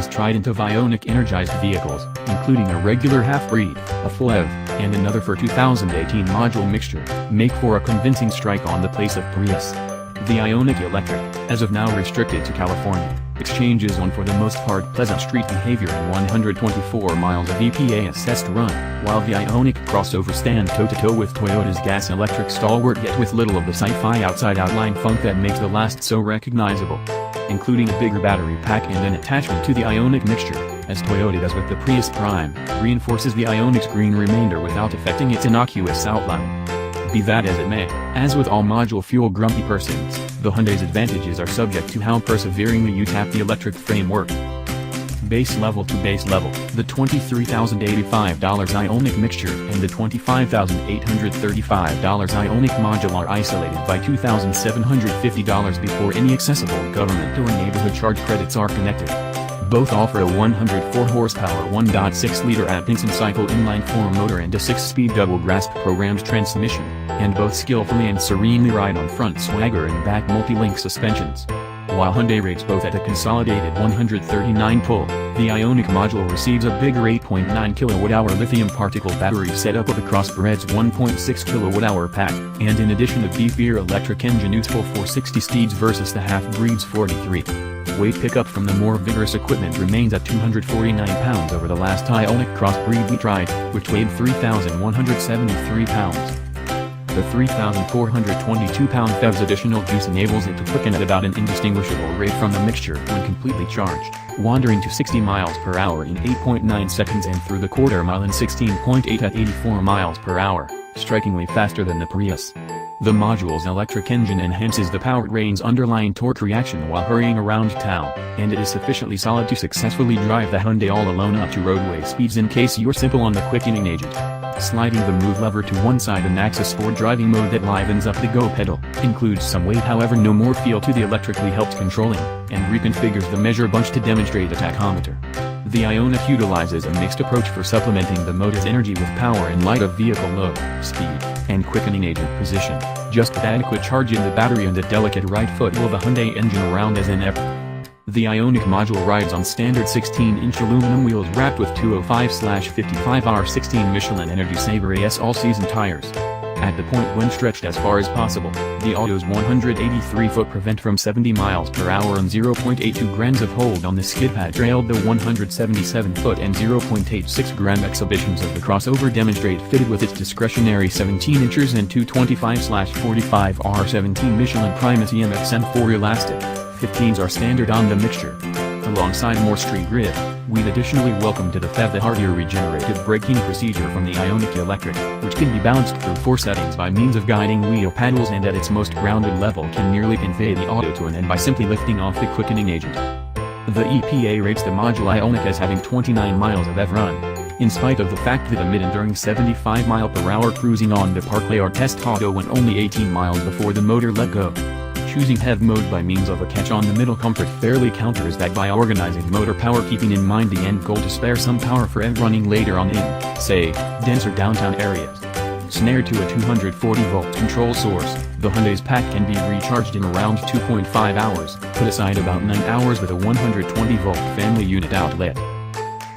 Hyundai's trident of Ioniq energized vehicles, including a regular half-breed, a full EV, and another for 2018 module mixture, make for a convincing strike on the place of Prius. The Ioniq Electric, as of now restricted to California, exchanges on for the most part pleasant street behavior and 124 miles of EPA-assessed run, while the Ioniq crossover stand toe-to-toe with Toyota's gas-electric stalwart, yet with little of the sci-fi outside outline funk that makes the last so recognizable. Including a bigger battery pack and an attachment to the Ioniq mixture, as Toyota does with the Prius Prime, reinforces the Ioniq's green remainder without affecting its innocuous outline. Be that as it may, as with all module fuel grumpy persons, the Hyundai's advantages are subject to how perseveringly you tap the electric framework. Base level to base level, the $23,085 Ioniq mixture and the $25,835 Ioniq module are isolated by $2,750 before any accessible government or neighborhood charge credits are connected. Both offer a 104 horsepower 1.6-liter Atkinson cycle inline-4 motor and a 6-speed double-grasp programmed transmission, and both skillfully and serenely ride on front swagger and back multi-link suspensions. While Hyundai rates both at a consolidated 139 pull, the Ioniq module receives a bigger 8.9 kWh lithium particle battery setup of the Crossbred's 1.6 kWh pack, and in addition a beefier electric engine useful for 60 steeds versus the half-breed's 43. Weight pickup from the more vigorous equipment remains at 249 pounds over the last Ioniq crossbreed we tried, which weighed 3,173 pounds. The 3,422-pound PHEV's additional juice enables it to quicken at about an indistinguishable rate from the mixture when completely charged, wandering to 60 miles per hour in 8.9 seconds and through the quarter mile in 16.8 at 84 miles per hour, strikingly faster than the Prius. The module's electric engine enhances the powertrain's underlying torque reaction while hurrying around town, and it is sufficiently solid to successfully drive the Hyundai all alone up to roadway speeds in case you're simple on the quickening agent. Sliding the move lever to one side and access sport driving mode that livens up the go pedal, includes some weight however no more feel to the electrically helped controlling, and reconfigures the measure bunch to demonstrate a tachometer. The Ioniq utilizes a mixed approach for supplementing the motor's energy with power in light of vehicle low, speed, and quickening agent position, just with adequate charge in the battery and a delicate right foot will the Hyundai engine around as in ever. The Ioniq module rides on standard 16-inch aluminum wheels wrapped with 205/55R16 Michelin Energy Saver AS all-season tires. At the point when stretched as far as possible, the Auto's 183-foot prevent from 70 miles per hour and 0.82 grams of hold on the skid pad trailed the 177-foot and 0.86-gram exhibitions of the crossover demonstrate fitted with its discretionary 17 inches and 225/45R17 Michelin Primus EMX M4 elastic. 15s are standard on the mixture. Alongside more street grip, we'd additionally welcome to the PHEV the heartier regenerative braking procedure from the Ioniq Electric, which can be balanced through 4 settings by means of guiding wheel paddles and at its most grounded level can nearly convey the auto to an end by simply lifting off the quickening agent. The EPA rates the module Ioniq as having 29 miles of EV run, in spite of the fact that a mid-enduring 75 mph cruising on the Parkway or test auto went only 18 miles before the motor let go. Choosing HEV mode by means of a catch on the middle comfort fairly counters that by organizing motor power keeping in mind the end goal to spare some power for EV running later on in, say, denser downtown areas. Snared to a 240-volt control source, the Hyundai's pack can be recharged in around 2.5 hours, put aside about 9 hours with a 120-volt family unit outlet.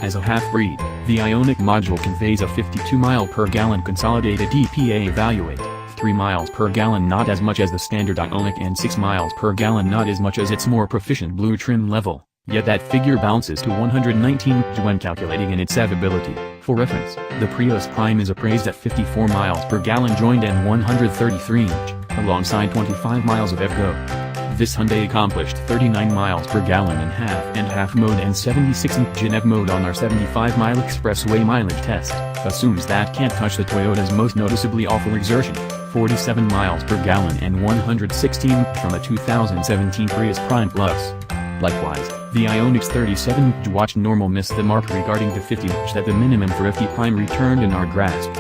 As a half-breed, the Ioniq module conveys a 52 mpg consolidated EPA evaluate. 3 miles per gallon not as much as the standard Ioniq and 6 miles per gallon not as much as its more proficient blue trim level, yet that figure bounces to 119 when calculating in its EV ability. For reference, the Prius Prime is appraised at 54 miles per gallon joined and 133 alongside 25 miles of EV-go. This Hyundai accomplished 39 miles per gallon in half mode and 76 in EV mode on our 75-mile expressway mileage test, assumes that can't touch the Toyota's most noticeably awful exertion, 47 miles per gallon and 116 from a 2017 Prius Prime Plus. Likewise, the Ioniq's 37 watch normal missed the mark regarding the 50 that the minimum for FT Prime returned in our grasp.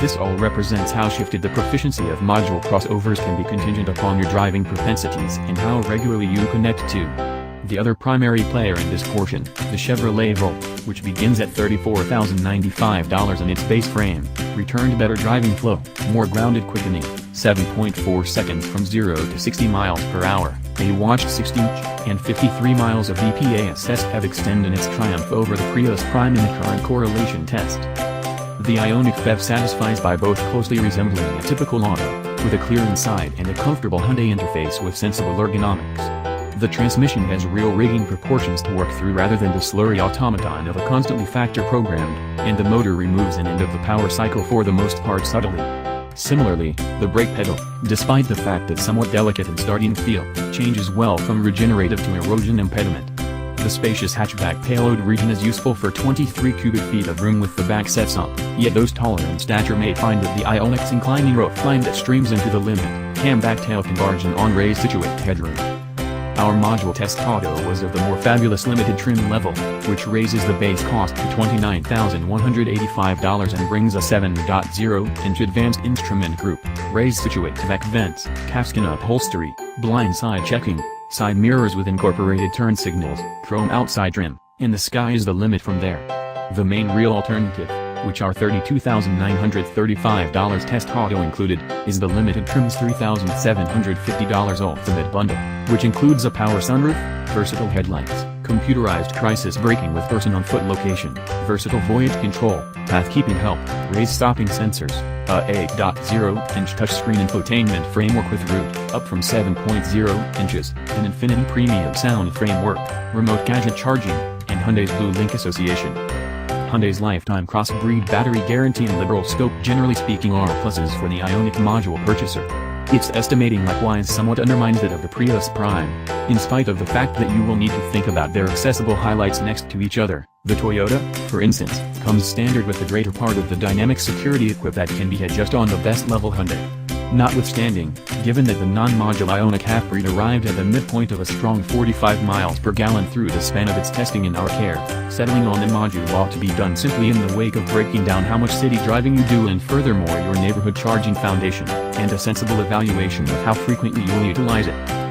This all represents how shifted the proficiency of module crossovers can be contingent upon your driving propensities and how regularly you connect to the other primary player in this portion, the Chevrolet Volt, which begins at $34,095 in its base frame, returned better driving flow, more grounded quickening, 7.4 seconds from 0 to 60 miles per hour, A whopping 60 and 53 miles of EPA-assessed have extended its triumph over the Prius Prime in the current correlation test. The Ioniq BEV satisfies by both closely resembling a typical auto, with a clear inside and a comfortable Hyundai interface with sensible ergonomics. The transmission has real rigging proportions to work through rather than the slurry automaton of a constantly factor-programmed, and the motor removes an end of the power cycle for the most part subtly. Similarly, the brake pedal, despite the fact that somewhat delicate in starting feel, changes well from regenerative to erosion impediment. The spacious hatchback payload region is useful for 23 cubic feet of room with the back sets up, yet those taller in stature may find that the Ioniq's inclining roofline that streams into the limit, camback tail can barge in on raised situate headroom. Our module test auto was of the more fabulous limited trim level, which raises the base cost to $29,185 and brings a 7.0-inch advanced instrument group, raised situate back vents, calfskin upholstery, blind side checking, side mirrors with incorporated turn signals, chrome outside trim, and the sky is the limit from there. The main real alternative, which are $32,935 test auto included, is the limited trim's $3,750 ultimate bundle, which includes a power sunroof, versatile headlights, computerized crisis braking with person-on-foot location, versatile voyage control, path-keeping help, raised stopping sensors, a 8.0-inch touchscreen infotainment framework with root, up from 7.0 inches, an Infinity Premium sound framework, remote gadget charging, and Hyundai's Blue Link Association. Hyundai's lifetime cross-breed battery guarantee and liberal scope generally speaking are pluses for the Ioniq module purchaser. Its estimating likewise somewhat undermines that of the Prius Prime, in spite of the fact that you will need to think about their accessible highlights next to each other. The Toyota, for instance, comes standard with the greater part of the dynamic security equip that can be had just on the best level Hyundai. Notwithstanding, given that the non-module Ioniq half-breed arrived at the midpoint of a strong 45 miles per gallon through the span of its testing in our care, settling on the module ought to be done simply in the wake of breaking down how much city driving you do and furthermore your neighborhood charging foundation, and a sensible evaluation of how frequently you'll utilize it.